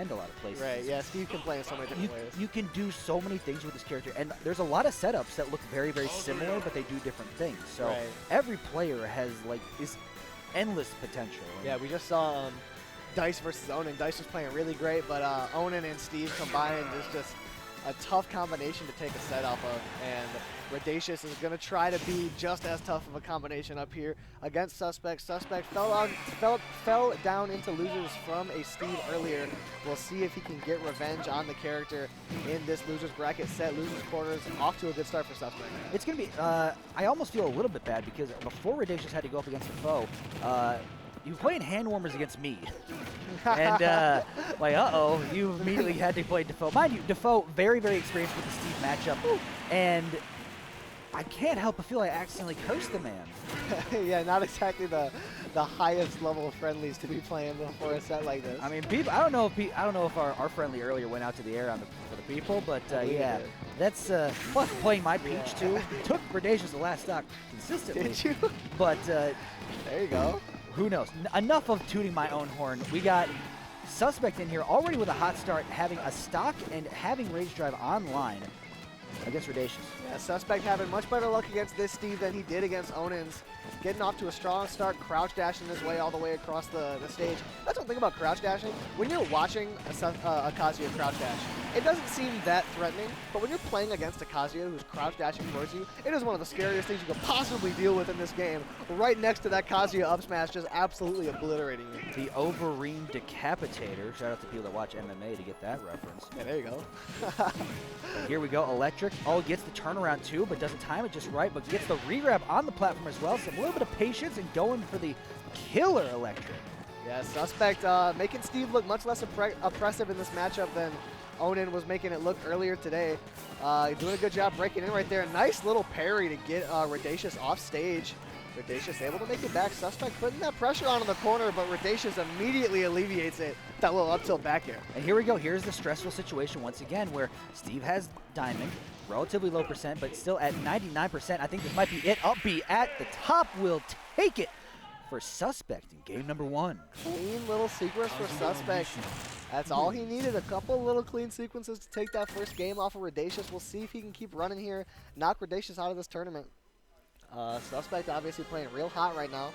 land a lot of places. Right, yeah, Steve can play in so many different ways. You can do so many things with this character, and there's a lot of setups that look very, very similar, but they do different things. So every player has, like, is endless potential. Yeah, we just saw Dice versus Onan. Dice was playing really great, but Onan and Steve combined is just a tough combination to take a set off of, and Redacious is going to try to be just as tough of a combination up here against Suspect. Suspect fell down into losers from a Steve earlier. We'll see if he can get revenge on the character in this losers bracket set. Losers quarters off to a good start for Suspect. It's going to be, I almost feel a little bit bad because before Redacious had to go up against the foe, you were playing hand warmers against me. And, like, uh-oh, you immediately had to play Defoe. Mind you, Defoe, very, very experienced with the Steve matchup. And I can't help but feel I accidentally cursed the man. Yeah, not exactly the highest level of friendlies to be playing before a set like this. I mean, people. I don't know if our friendly earlier went out to the air for the people, but yeah, that's plus playing my Peach too. Took Redacious the last stock consistently. Did you? But there you go. Who knows? Enough of tooting my own horn. We got Suspect in here already with a hot start, having a stock and having Rage Drive online against Redacious. Yeah, Suspect having much better luck against this Steve than he did against Onan's. Getting off to a strong start, crouch dashing his way all the way across the stage. That's one thing about crouch dashing. When you're watching a Kazuya crouch dash, it doesn't seem that threatening, but when you're playing against a Kazuya who's crouch dashing towards you, it is one of the scariest things you could possibly deal with in this game. Right next to that Kazuya up smash, just absolutely obliterating you. The Overeem Decapitator. Shout out to people that watch MMA to get that reference. Yeah, there you go. Here we go, Electric. Oh, gets the turnaround too, but doesn't time it just right, but gets the re-grab on the platform as well. So a little bit of patience and going for the killer Electric. Yeah, Suspect making Steve look much less oppressive in this matchup than Onan was making it look earlier today. Doing a good job breaking in right there. Nice little parry to get Redacious off stage. Redacious able to make it back. Suspect putting that pressure on in the corner, but Redacious immediately alleviates it. That little up tilt back air. And here we go. Here's the stressful situation once again where Steve has Diamond, relatively low percent, but still at 99%. I think this might be it. Up B at the top will take it for Suspect in game number 1. Clean little sequence for Suspect. That's all he needed. A couple little clean sequences to take that first game off of Redacious. We'll see if he can keep running here, knock Redacious out of this tournament. Suspect obviously playing real hot right now.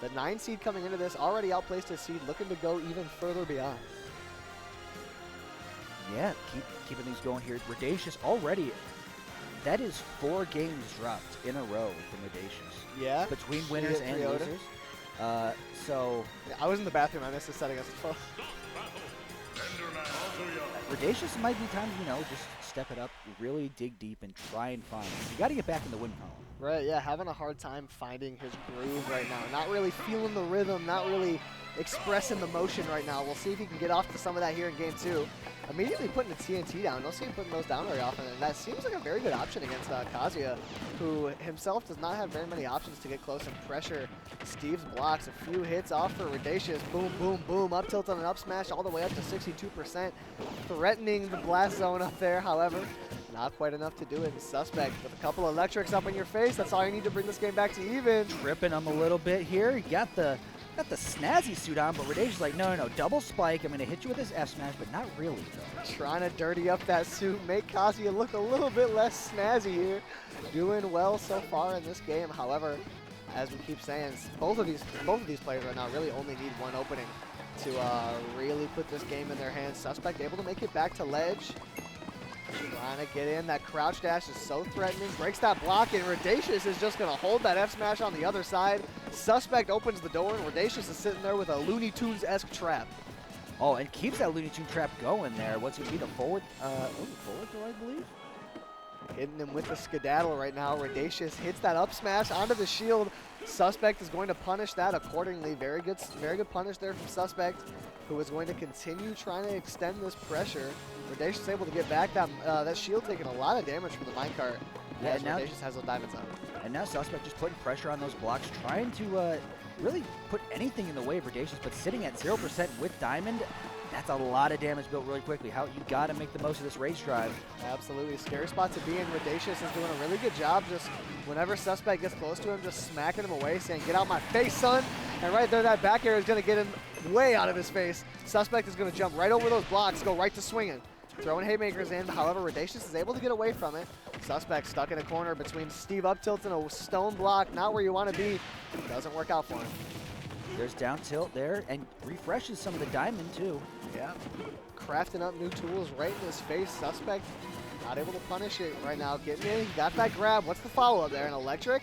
The 9 seed coming into this already outplaced his seed, looking to go even further beyond. Yeah, keeping these going here. Redacious already, that is 4 games dropped in a row from Redacious. Yeah. Between winners and losers. So. Yeah, I was in the bathroom. I missed the set against the foe. Redacious might be time to, you know, just step it up, really dig deep, and try and find. You got to get back in the win column. Right, yeah, having a hard time finding his groove right now. Not really feeling the rhythm, not really expressing the motion right now. We'll see if he can get off to some of that here in game 2. Immediately putting the TNT down. Don't see him putting those down very often, and that seems like a very good option against Kazuya, who himself does not have very many options to get close and pressure Steve's blocks. A few hits off for Redacious. Boom, boom, boom. Up tilt on an up smash all the way up to 62%. Threatening the blast zone up there, however. Not quite enough to do it. Suspect with a couple electrics up in your face. That's all you need to bring this game back to even. Tripping him a little bit here. You got the snazzy suit on, but Redacious like, no, double spike. I'm going to hit you with this F smash, but not really, though. Trying to dirty up that suit, make Kazuya look a little bit less snazzy here. Doing well so far in this game. However, as we keep saying, both of these players right now really only need one opening to really put this game in their hands. Suspect able to make it back to ledge. Trying to get in. That crouch dash is so threatening. Breaks that block, and Redacious is just going to hold that F smash on the other side. Suspect opens the door, and Redacious is sitting there with a Looney Tunes-esque trap. Oh, and keeps that Looney Tune trap going there. What's going to be the forward? Forward throw, I believe. Hitting him with the skedaddle right now. Redacious hits that up smash onto the shield. Suspect is going to punish that accordingly. Very good punish there from Suspect, who is going to continue trying to extend this pressure. Redacious able to get back. That shield taking a lot of damage from the minecart. Yeah, as Redacious has those diamonds on. And now Suspect just putting pressure on those blocks, trying to really put anything in the way of Redacious, but sitting at 0% with Diamond. That's a lot of damage built really quickly. You got to make the most of this race drive. Absolutely. Scary spot to be in. Redacious is doing a really good job just whenever Suspect gets close to him, just smacking him away, saying, get out my face, son. And right there, that back air is going to get him way out of his face. Suspect is going to jump right over those blocks, go right to swinging. Throwing haymakers in, however, Redacious is able to get away from it. Suspect stuck in a corner between Steve up tilt and a stone block, not where you want to be. Doesn't work out for him. There's down tilt there, and refreshes some of the diamond, too. Yeah, crafting up new tools right in his face. Suspect not able to punish it right now. Getting in, he got that grab. What's the follow-up there? An electric?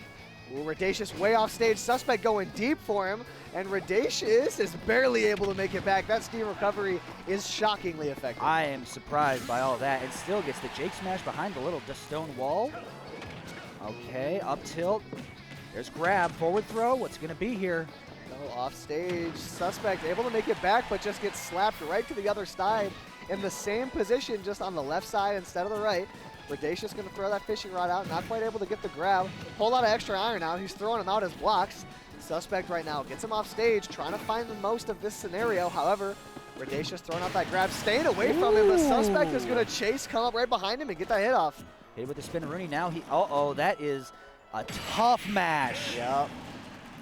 Ooh, Redacious way off stage. Suspect going deep for him, and Redacious is barely able to make it back. That steam recovery is shockingly effective. I am surprised by all that, and still gets the Jake smash behind the little stone wall. Okay, up tilt. There's grab, forward throw. What's going to be here? No, off stage. Suspect able to make it back, but just gets slapped right to the other side in the same position, just on the left side instead of the right. Redacious going to throw that fishing rod out, not quite able to get the grab. Whole lot of extra iron out. He's throwing him out as blocks. Suspect right now gets him off stage, trying to find the most of this scenario. However, Redacious throwing out that grab, staying away from him, but Suspect is going to chase, come up right behind him, and get that hit off. Hit with the spin-a-rooney now. Uh-oh, that is a tough mash. Yep.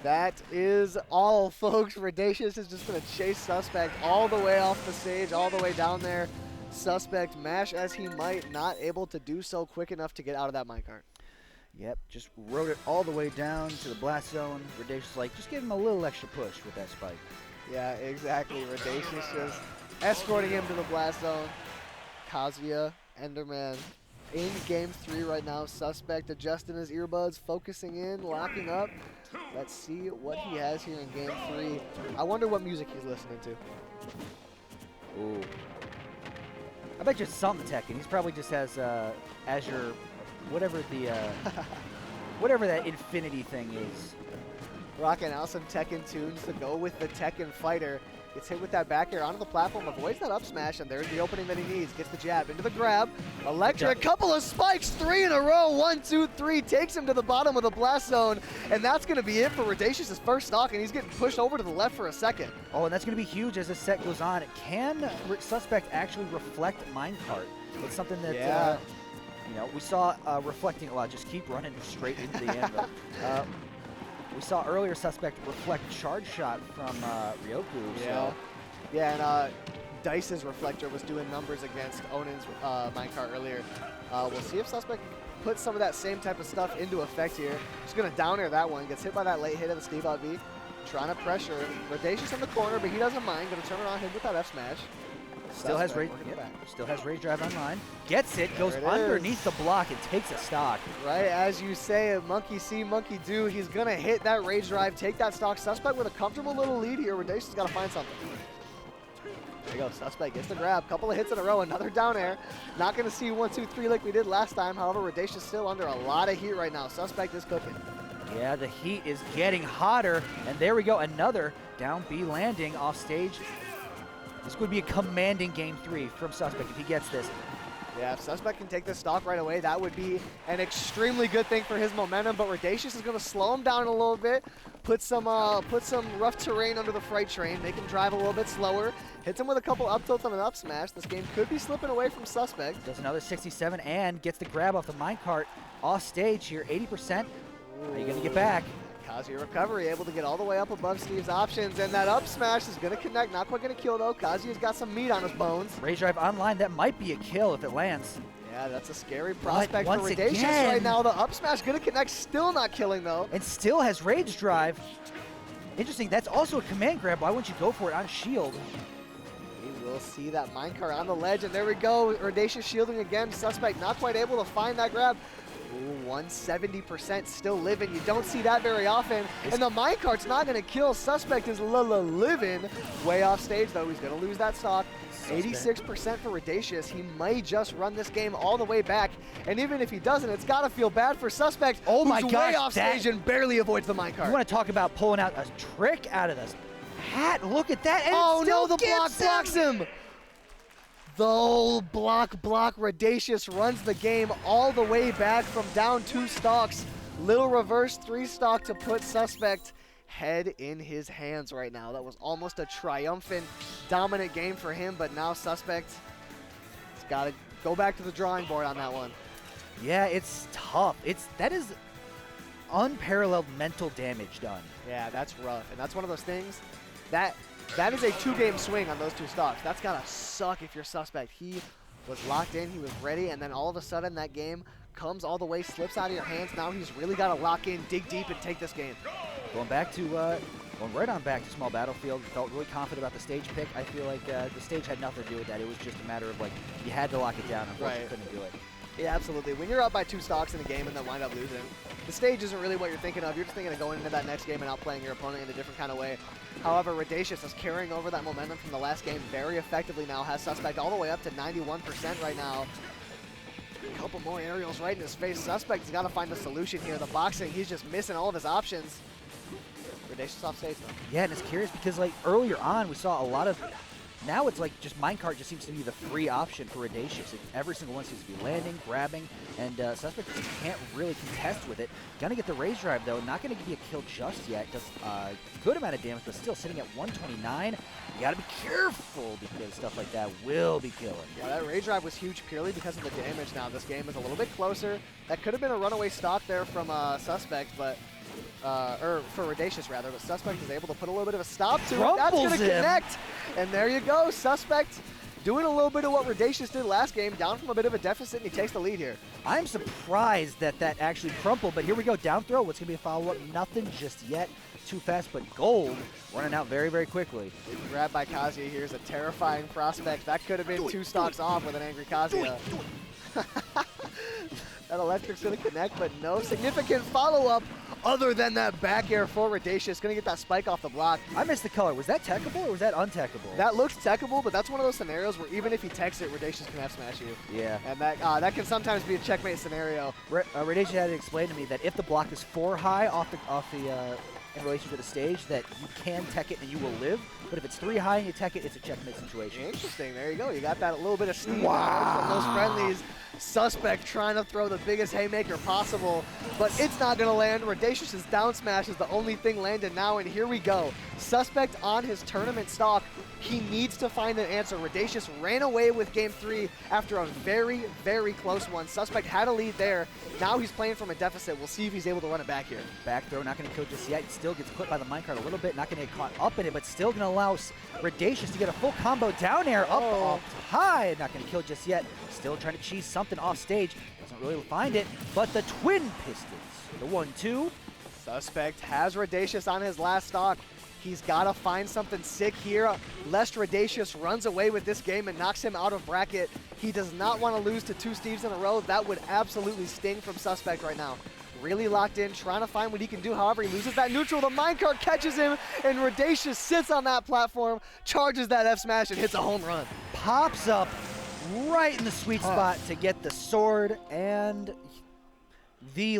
That is all, folks. Redacious is just going to chase Suspect all the way off the stage, all the way down there. Suspect, mash as he might, not able to do so quick enough to get out of that minecart. Yep, just rode it all the way down to the blast zone. Redacious like, just give him a little extra push with that spike. Yeah, exactly. Redacious just escorting him to the blast zone. Kazuya, Enderman, in game 3 right now. Suspect adjusting his earbuds, focusing in, locking up. Let's see what he has here in game 3. I wonder what music he's listening to. Ooh. I bet you it's something Tekken. He's probably just has Azure, whatever the, whatever that infinity thing is. Rocking out some Tekken tunes to go with the Tekken fighter. Gets hit with that back air onto the platform, avoids that up smash, and there's the opening that he needs. Gets the jab into the grab. Electric, couple of spikes, 3 in a row. 1, 2, 3, takes him to the bottom of the blast zone, and that's going to be it for Redacious's first stock, and he's getting pushed over to the left for a second. Oh, and that's going to be huge as this set goes on. Can Suspect actually reflect minecart? It's something that, you know, we saw reflecting a lot. Just keep running straight into the end. We saw earlier Suspect reflect charge shot from Ryoku. Yeah. So. Yeah, and Dice's reflector was doing numbers against Onin's minecart earlier. We'll see if Suspect puts some of that same type of stuff into effect here. Just going to down air that one. Gets hit by that late hit of the Steve out B. Trying to pressure. Redacious in the corner, but he doesn't mind. Going to turn around him with that F smash. Still has rage. Still has rage drive online. Gets it. Goes underneath the block and takes a stock. Right, as you say, monkey see, monkey do. He's gonna hit that rage drive, take that stock. Suspect with a comfortable little lead here. Redacious got to find something. There you go. Suspect gets the grab. Couple of hits in a row. Another down air. Not gonna see 1, 2, 3 like we did last time. However, Redacious still under a lot of heat right now. Suspect is cooking. Yeah, the heat is getting hotter, and there we go. Another down B landing off stage. This would be a commanding game 3 from Suspect if he gets this. Yeah, if Suspect can take this stock right away, that would be an extremely good thing for his momentum, but Redacious is going to slow him down a little bit, put some rough terrain under the freight train, make him drive a little bit slower, hits him with a couple up tilts and an up smash. This game could be slipping away from Suspect. Does another 67 and gets the grab off the minecart off stage here, 80%. Are you going to get back? Kazuya recovery, able to get all the way up above Steve's options, and that up smash is going to connect. Not quite going to kill, though. Kazuya's got some meat on his bones. Rage drive online, that might be a kill if it lands. Yeah, that's a scary prospect for once Redacious again, right now. The up smash going to connect, still not killing, though. And still has rage drive. Interesting, that's also a command grab. Why wouldn't you go for it on shield? We will see that minecart on the ledge, and there we go. Redacious shielding again. Suspect not quite able to find that grab. Ooh, 170% still living. You don't see that very often. And the minecart's not going to kill. Suspect is living. Way off stage, though. He's going to lose that stock. 86% for Redacious. He might just run this game all the way back. And even if he doesn't, it's got to feel bad for Suspect. Oh my who's gosh, way off stage and barely avoids the minecart. You want to talk about pulling out a trick out of this hat? Look at that. And oh it still no, the block gets blocks him. The old block. Redacious runs the game all the way back from down 2 stocks. Little reverse 3 stock to put Suspect head in his hands right now. That was almost a triumphant, dominant game for him, but now Suspect has got to go back to the drawing board on that one. Yeah, it's tough. That is unparalleled mental damage done. Yeah, that's rough. And that's one of those things that That is a 2-game swing on those 2 stocks. That's gotta suck if you're Suspect. He was locked in, he was ready, and then all of a sudden that game comes all the way, slips out of your hands. Now he's really got to lock in, dig deep, and take this game. Going right on back to Small Battlefield. Felt really confident about the stage pick. I feel like the stage had nothing to do with that. It was just a matter of like you had to lock it down. Unfortunately, you couldn't do it. Yeah, absolutely. When you're up by 2 stocks in a game and then wind up losing, the stage isn't really what you're thinking of. You're just thinking of going into that next game and outplaying your opponent in a different kind of way. However, Redacious is carrying over that momentum from the last game very effectively now. Has Suspect all the way up to 91% right now. A couple more aerials right in his face. Suspect has got to find a solution here. The boxing, he's just missing all of his options. Redacious off stage though. Yeah, and it's curious because like earlier on we saw a lot of. Now it's like just minecart just seems to be the free option for Redacious. Every single one seems to be landing, grabbing, and Suspect just can't really contest with it. Gonna get the raise drive though, not gonna give you a kill just yet. Does a good amount of damage, but still sitting at 129. You gotta be careful because stuff like that will be killing. Yeah, that raise drive was huge purely because of the damage now. This game is a little bit closer. That could have been a runaway stock there from Suspect, but or for Redacious rather, but Suspect is able to put a little bit of a stop to it. That's going to connect. And there you go. Suspect doing a little bit of what Redacious did last game, down from a bit of a deficit, and he takes the lead here. I'm surprised that that actually crumpled, but here we go. Down throw. What's going to be a follow-up? Nothing just yet. Too fast, but gold running out very, very quickly. Grab by Kazuya here is a terrifying prospect. That could have been 2 stocks off with an angry Kazuya. That electric's going to connect, but no significant follow-up other than that back air for Redacious. Going to get that spike off the block. I missed the color. Was that techable or was that untechable? That looks techable, but that's one of those scenarios where even if he techs it, Redacious can F-smash you. Yeah. And that can sometimes be a checkmate scenario. Redacious had to explain to me that if the block is 4 high off the in relation to the stage, that you can tech it and you will live. But if it's 3 high and you tech it, it's a checkmate situation. Interesting. There you go. You got that little bit of steam from those friendlies. Suspect trying to throw the biggest haymaker possible, but it's not going to land. Redacious's down smash is the only thing landed now, and here we go. Suspect on his tournament stock. He needs to find an answer. Redacious ran away with game 3 after a very, very close one. Suspect had a lead there. Now he's playing from a deficit. We'll see if he's able to run it back here. Back throw, not going to kill just yet. He still gets clipped by the minecart a little bit. Not going to get caught up in it, but still going to allow Redacious to get a full combo down air up high. Not going to kill just yet. Still trying to cheese something off stage. Doesn't really find it, but the twin pistons. The 1-2. Suspect has Redacious on his last stock. He's got to find something sick here, lest Redacious runs away with this game and knocks him out of bracket. He does not want to lose to 2 Steves in a row. That would absolutely sting from Suspect right now. Really locked in, trying to find what he can do. However, he loses that neutral. The minecart catches him, and Redacious sits on that platform, charges that F-smash, and hits a home run. Pops up right in the sweet spot to get the sword and the